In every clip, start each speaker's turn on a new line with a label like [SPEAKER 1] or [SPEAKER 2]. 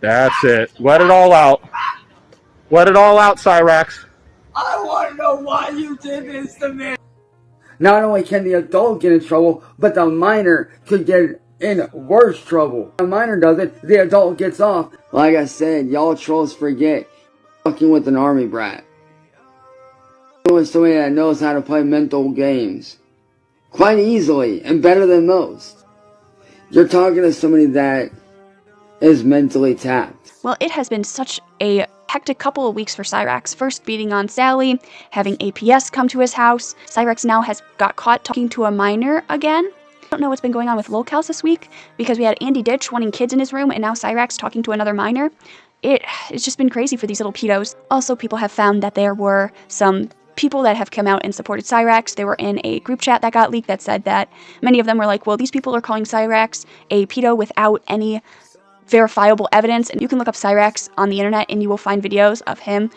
[SPEAKER 1] That's it. Let it all out. Let it all out, Cyraxx.
[SPEAKER 2] I want to know why you did this to me.
[SPEAKER 3] Not only can the adult get in trouble, but the minor could get in worse trouble. The minor does it, the adult gets off. Like I said, y'all trolls forget. Fucking with an army brat. With somebody that knows how to play mental games. Quite easily, and better than most. You're talking to somebody that is mentally tapped.
[SPEAKER 4] Well, it has been such a hectic couple of weeks for Cyraxx. First beating on Sally, having APS come to his house. Cyraxx now has got caught talking to a minor again. I don't know what's been going on with locales this week, because we had Andy Ditch wanting kids in his room, and now Cyraxx talking to another minor. It's just been crazy for these little pedos. Also, people have found that there were some people that have come out and supported Cyraxx. They were in a group chat that got leaked that said that many of them were like, well, these people are calling Cyraxx a pedo without any verifiable evidence. And you can look up Cyraxx on the internet and you will find videos of him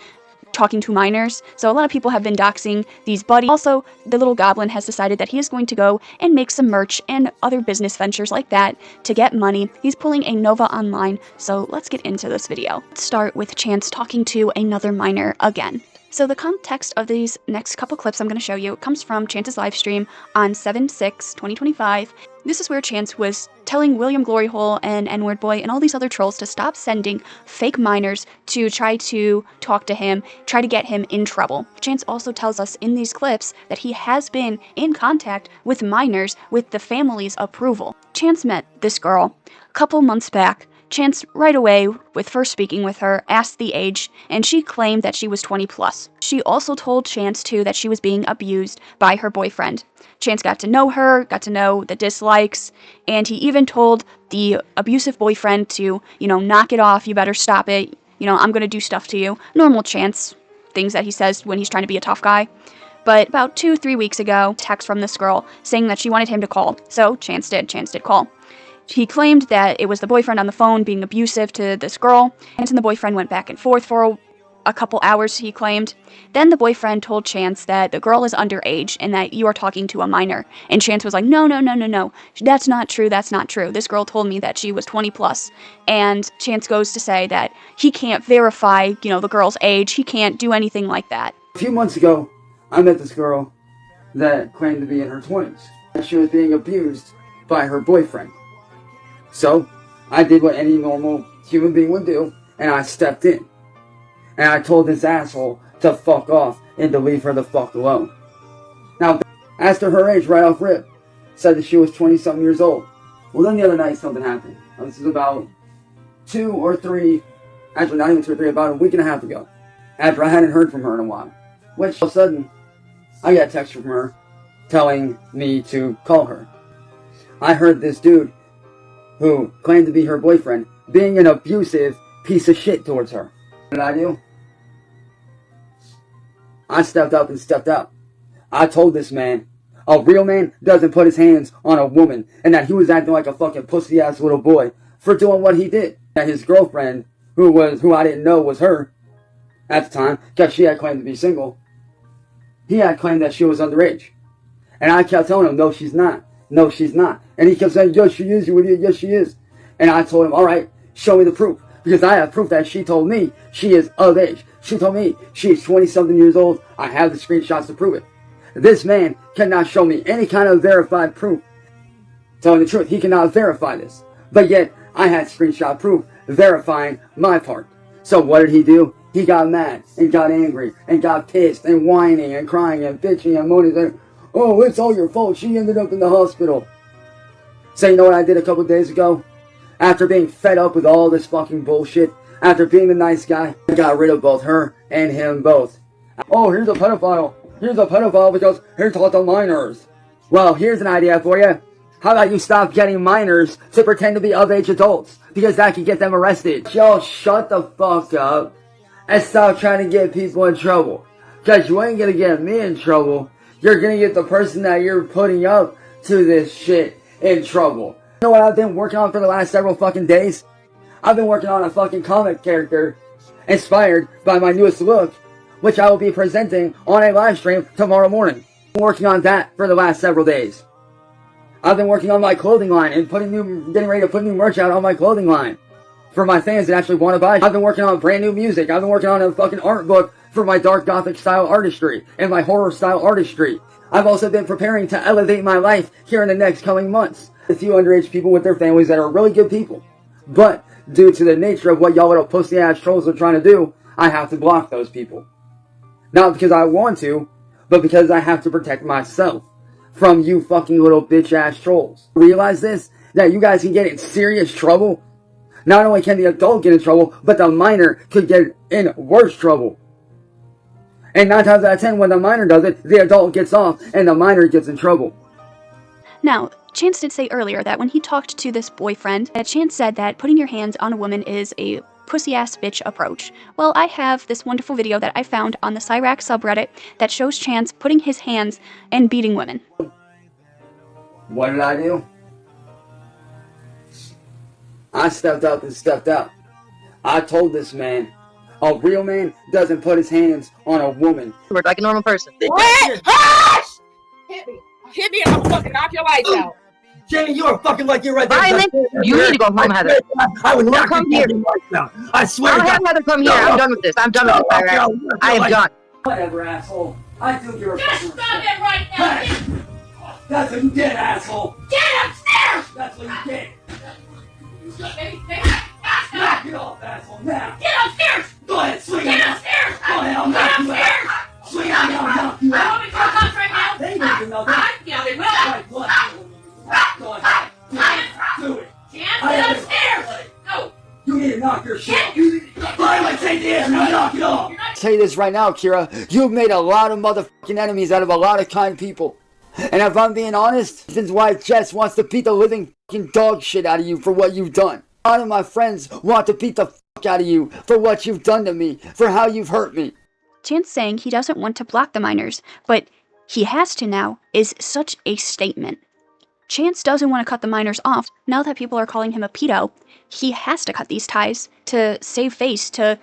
[SPEAKER 4] talking to minors. So a lot of people have been doxing these buddies. Also, the little goblin has decided that he is going to go and make some merch and other business ventures like that to get money. He's pulling a Nova online, so let's get into this video. Let's start with Chance talking to another minor again. So the context of these next couple clips I'm going to show you comes from Chance's live stream on 7/6/2025. This is where Chance was telling William Gloryhole and N-Word Boy and all these other trolls to stop sending fake minors to try to talk to him, try to get him in trouble. Chance also tells us in these clips that he has been in contact with minors with the family's approval. Chance met this girl a couple months back. Chance, right away, with first speaking with her, asked the age, and she claimed that she was 20 plus. She also told Chance, too, that she was being abused by her boyfriend. Chance got to know her, got to know the dislikes, and he even told the abusive boyfriend to, knock it off, you better stop it, I'm gonna do stuff to you. Normal Chance, things that he says when he's trying to be a tough guy. But about 2-3 weeks ago, text from this girl saying that she wanted him to call. So Chance did call. He claimed that it was the boyfriend on the phone being abusive to this girl, and the boyfriend went back and forth for a couple hours, he claimed. Then the boyfriend told Chance that the girl is underage and that you are talking to a minor. And Chance was like, no, that's not true, This girl told me that she was 20 plus. And Chance goes to say that he can't verify, the girl's age, he can't do anything like that.
[SPEAKER 3] A few months ago, I met this girl that claimed to be in her 20s. She was being abused by her boyfriend. So, I did what any normal human being would do, and I stepped in. And I told this asshole to fuck off and to leave her the fuck alone. Now, asked her her age right off rip. Said that she was 20-something years old. Well, then the other night something happened. This is about 2 or 3, actually not even 2 or 3, about a week and a half ago. After I hadn't heard from her in a while. Which, all of a sudden, I got a text from her telling me to call her. I heard this dude who claimed to be her boyfriend, being an abusive piece of shit towards her. What did I do? I stepped up and stepped out. I told this man, a real man doesn't put his hands on a woman, and that he was acting like a fucking pussy-ass little boy for doing what he did. That his girlfriend, who I didn't know was her at the time, because she had claimed to be single, he had claimed that she was underage. And I kept telling him, no, she's not. No, she's not. And he kept saying, yes, she is, you idiot, yes, she is. And I told him, all right, show me the proof. Because I have proof that she told me she is of age. She told me she is 20-something years old. I have the screenshots to prove it. This man cannot show me any kind of verified proof. Telling the truth, he cannot verify this. But yet, I had screenshot proof verifying my part. So what did he do? He got mad and got angry and got pissed and whining and crying and bitching and moaning and oh, it's all your fault. She ended up in the hospital. So you know what I did a couple days ago? After being fed up with all this fucking bullshit, after being the nice guy, I got rid of both her and him both. Oh, here's a pedophile. Here's a pedophile because he taught the minors. Well, here's an idea for you. How about you stop getting minors to pretend to be of-age adults? Because that can get them arrested. Y'all shut the fuck up and stop trying to get people in trouble. Because you ain't gonna get me in trouble. You're gonna get the person that you're putting up to this shit in trouble. You know what I've been working on for the last several fucking days? I've been working on a fucking comic character inspired by my newest look, which I will be presenting on a live stream tomorrow morning. I've been working on that for the last several days. I've been working on my clothing line and getting ready to put new merch out on my clothing line for my fans that actually want to buy. I've been working on brand new music. I've been working on a fucking art book for my dark gothic style artistry and my horror style artistry. I've also been preparing to elevate my life here in the next coming months. A few underage people with their families that are really good people. But due to the nature of what y'all little pussy ass trolls are trying to do, I have to block those people. Not because I want to, but because I have to protect myself from you fucking little bitch ass trolls. Realize this? That you guys can get in serious trouble. Not only can the adult get in trouble, but the minor could get in worse trouble. And 9 times out of 10, when the minor does it, the adult gets off and the minor gets in trouble.
[SPEAKER 4] Now, Chance did say earlier that when he talked to this boyfriend, that Chance said that putting your hands on a woman is a pussy-ass bitch approach. Well, I have this wonderful video that I found on the Cyraxx subreddit that shows Chance putting his hands and beating women.
[SPEAKER 3] What did I do? I stepped up and stepped out. I told this man, a real man doesn't put his hands on a woman.
[SPEAKER 5] Like a normal person.
[SPEAKER 2] What? Hush! Hit me. Hit me and I'll fucking knock your lights out.
[SPEAKER 3] Jamie, you are fucking like you're right there.
[SPEAKER 5] Violent? You need to go home, Heather.
[SPEAKER 3] I would knock
[SPEAKER 5] come
[SPEAKER 3] your
[SPEAKER 5] here.
[SPEAKER 3] fucking lights out. I swear
[SPEAKER 5] I'll
[SPEAKER 3] to God.
[SPEAKER 5] have Heather come here. I'm done with this. I'm done with this, Cyraxx. I am done.
[SPEAKER 3] Whatever, asshole. I do give a
[SPEAKER 2] Just
[SPEAKER 3] fucking
[SPEAKER 2] stop
[SPEAKER 3] respect.
[SPEAKER 2] it right now.
[SPEAKER 3] Hey! That's what you did, asshole.
[SPEAKER 2] Get upstairs!
[SPEAKER 3] That's what you did.
[SPEAKER 2] Baby,
[SPEAKER 3] Knock it off, asshole, now.
[SPEAKER 2] get upstairs!
[SPEAKER 3] Go ahead, swing
[SPEAKER 2] Get
[SPEAKER 3] it.
[SPEAKER 2] upstairs!
[SPEAKER 3] Go ahead, I'll
[SPEAKER 2] Get
[SPEAKER 3] knock you
[SPEAKER 2] upstairs!
[SPEAKER 3] out. Swing it, I'll knock you
[SPEAKER 2] I
[SPEAKER 3] out.
[SPEAKER 2] want me to talk about right now.
[SPEAKER 3] They ain't gonna do nothing.
[SPEAKER 2] Yeah, they will.
[SPEAKER 3] Right, go ahead. Go ahead. Do it.
[SPEAKER 2] Chance,
[SPEAKER 3] I
[SPEAKER 2] get
[SPEAKER 3] have
[SPEAKER 2] upstairs! Go!
[SPEAKER 3] You need to knock your shit off. Finally, take this and knock it off.
[SPEAKER 2] You're not-
[SPEAKER 3] Tell you this right now, Kira. You've made a lot of motherfucking enemies out of a lot of kind people. And if I'm being honest, this is why Jess wants to beat the living fucking dog shit out of you for what you've done. A lot of my friends want to beat the fuck out of you for what you've done to me, for how you've hurt me.
[SPEAKER 4] Chance saying he doesn't want to block the minors, but he has to now, is such a statement. Chance doesn't want to cut the minors off. Now that people are calling him a pedo, he has to cut these ties to save face, to,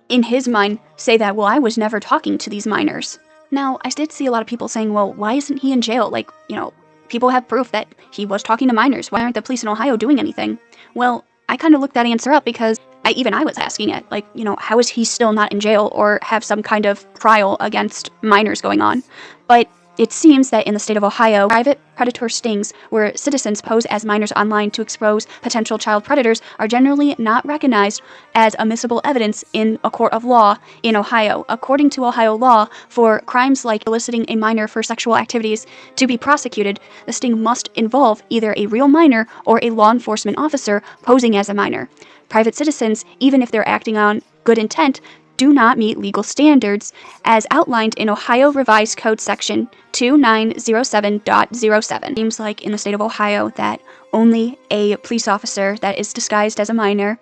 [SPEAKER 4] in his mind, say that, well, I was never talking to these minors. Now, I did see a lot of people saying, well, why isn't he in jail? Like, you know, people have proof that he was talking to minors. Why aren't the police in Ohio doing anything? Well, I kind of looked that answer up because I was asking it. Like, you know, how is he still not in jail or have some kind of trial against minors going on? But it seems that in the state of Ohio, private predator stings, where citizens pose as minors online to expose potential child predators, are generally not recognized as admissible evidence in a court of law in Ohio. According to Ohio law, for crimes like eliciting a minor for sexual activities to be prosecuted, the sting must involve either a real minor or a law enforcement officer posing as a minor. Private citizens, even if they're acting on good intent, do not meet legal standards as outlined in Ohio Revised Code Section 2907.07. Seems like in the state of Ohio that only a police officer that is disguised as a minor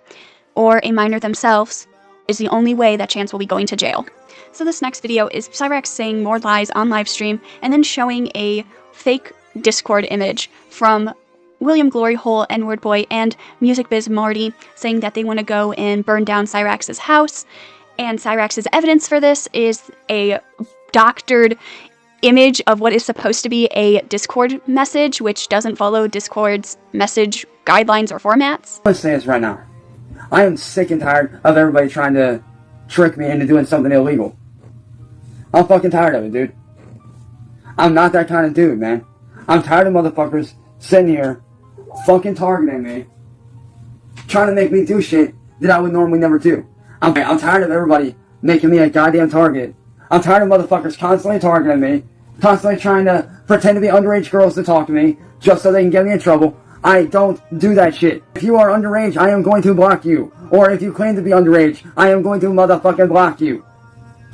[SPEAKER 4] or a minor themselves is the only way that Chance will be going to jail. So this next video is Cyraxx saying more lies on livestream and then showing a fake Discord image from William Glory Hole, N-Word Boy, and Music Biz Marty saying that they want to go and burn down Cyraxx's house. And Cyraxx's evidence for this is a doctored image of what is supposed to be a Discord message, which doesn't follow Discord's message guidelines or formats.
[SPEAKER 3] I'm gonna say this right now. I am sick and tired of everybody trying to trick me into doing something illegal. I'm fucking tired of it, dude. I'm not that kind of dude, man. I'm tired of motherfuckers sitting here fucking targeting me, trying to make me do shit that I would normally never do. I'm tired of everybody making me a goddamn target. I'm tired of motherfuckers constantly targeting me, constantly trying to pretend to be underage girls to talk to me, just so they can get me in trouble. I don't do that shit. If you are underage, I am going to block you. Or if you claim to be underage, I am going to motherfucking block you.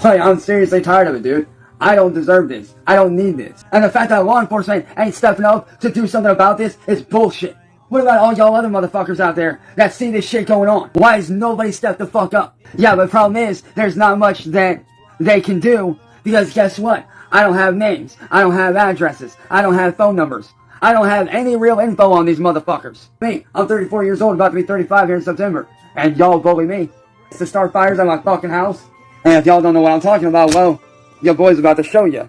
[SPEAKER 3] Like, I'm seriously tired of it, dude. I don't deserve this. I don't need this. And the fact that law enforcement ain't stepping up to do something about this is bullshit. What about all y'all other motherfuckers out there that see this shit going on? Why has nobody stepped the fuck up? Yeah, but the problem is, there's not much that they can do, because guess what? I don't have names. I don't have addresses. I don't have phone numbers. I don't have any real info on these motherfuckers. Me, I'm 34 years old, about to be 35 here in September. And y'all bully me to start fires at my fucking house. And if y'all don't know what I'm talking about, well, your boy's about to show you.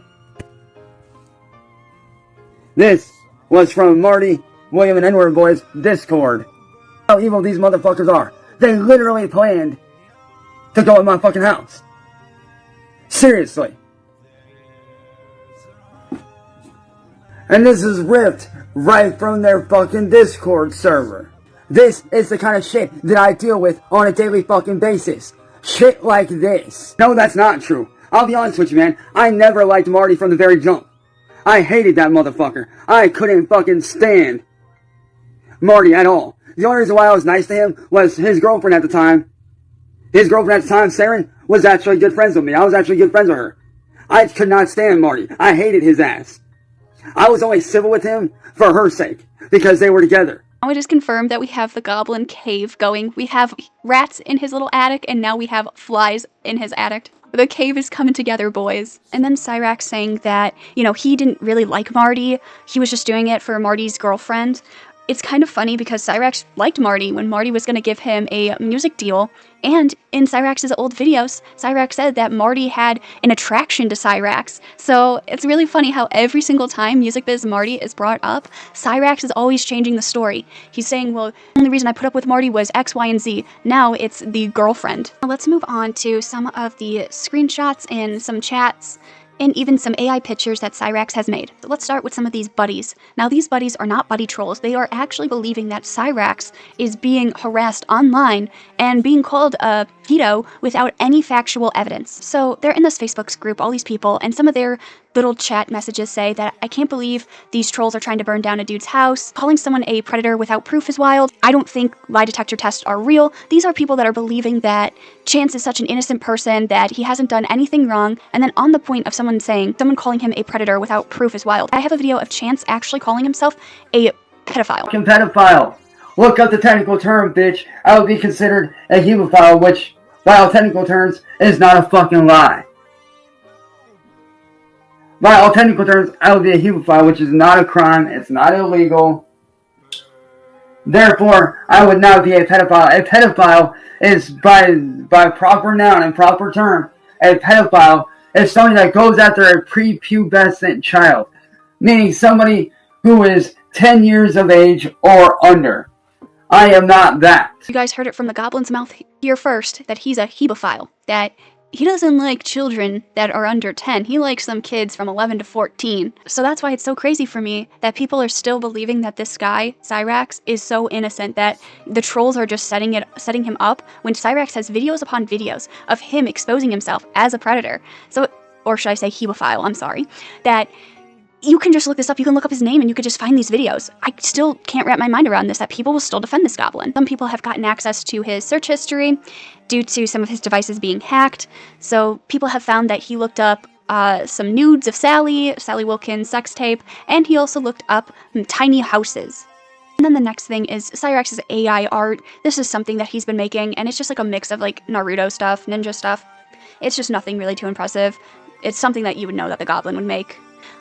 [SPEAKER 3] This was from Marty, William, and N-Word Boys Discord. How evil these motherfuckers are. They literally planned to go in my fucking house. Seriously. And this is ripped right from their fucking Discord server. This is the kind of shit that I deal with on a daily fucking basis. Shit like this. No, that's not true. I'll be honest with you, man. I never liked Marty from the very jump. I hated that motherfucker. I couldn't fucking stand Marty at all. The only reason why I was nice to him was his girlfriend at the time. His girlfriend at the time, Saren, was actually good friends with me. I was actually good friends with her. I could not stand Marty. I hated his ass. I was only civil with him for her sake, because they were together.
[SPEAKER 4] Now it is confirmed that we have the goblin cave going. We have rats in his little attic, and now we have flies in his attic. The cave is coming together, boys. And then Cyraxx saying that, you know, he didn't really like Marty. He was just doing it for Marty's girlfriend. It's kind of funny because Cyraxx liked Marty when Marty was going to give him a music deal. And in Cyraxx's old videos, Cyraxx said that Marty had an attraction to Cyraxx. So it's really funny how every single time Music Biz Marty is brought up, Cyraxx is always changing the story. He's saying, well, the only reason I put up with Marty was X, Y, and Z. Now it's the girlfriend. Now let's move on to some of the screenshots and some chats and even some AI pictures that Cyraxx has made. So let's start with some of these buddies. Now these buddies are not buddy trolls. They are actually believing that Cyraxx is being harassed online and being called a pedo without any factual evidence. So they're in this Facebook group, all these people, and some of their little chat messages say that I can't believe these trolls are trying to burn down a dude's house. Calling someone a predator without proof is wild. I don't think lie detector tests are real. These are people that are believing that Chance is such an innocent person, that he hasn't done anything wrong. And then on the point of someone calling him a predator without proof is wild. I have a video of Chance actually calling himself a pedophile.
[SPEAKER 3] Fucking pedophile. Look up the technical term, bitch. I would be considered a hemophile, which, by all technical terms, is not a fucking lie. By all technical terms, I would be a hemophile, which is not a crime. It's not illegal. Therefore, I would not be a pedophile. A pedophile is, by proper noun and proper term, a pedophile is somebody that goes after a prepubescent child, meaning somebody who is 10 years of age or under. I am not that.
[SPEAKER 4] You guys heard it from the goblin's mouth here first, that he's a hebephile, that he doesn't like children that are under 10. He likes them kids from 11 to 14. So that's why it's so crazy for me that people are still believing that this guy, Cyraxx, is so innocent, that the trolls are just setting him up, when Cyraxx has videos upon videos of him exposing himself as a predator. So, or should I say hebephile, I'm sorry, that you can just look this up, you can look up his name, and you could just find these videos. I still can't wrap my mind around this, that people will still defend this goblin. Some people have gotten access to his search history due to some of his devices being hacked. So people have found that he looked up some nudes of Sally Wilkins' sex tape, and he also looked up tiny houses. And then the next thing is Cyraxx's AI art. This is something that he's been making, and it's just like a mix of like Naruto stuff, ninja stuff. It's just nothing really too impressive. It's something that you would know that the goblin would make.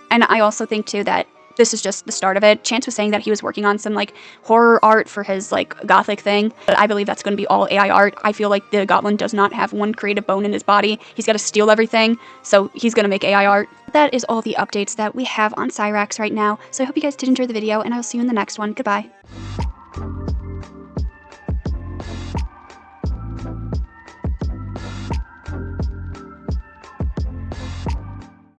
[SPEAKER 4] And I also think, too, that this is just the start of it. Chance was saying that he was working on some, like, horror art for his, like, gothic thing. But I believe that's going to be all AI art. I feel like the goblin does not have one creative bone in his body. He's got to steal everything, so he's going to make AI art. That is all the updates that we have on Cyraxx right now. So I hope you guys did enjoy the video, and I'll see you in the next one. Goodbye.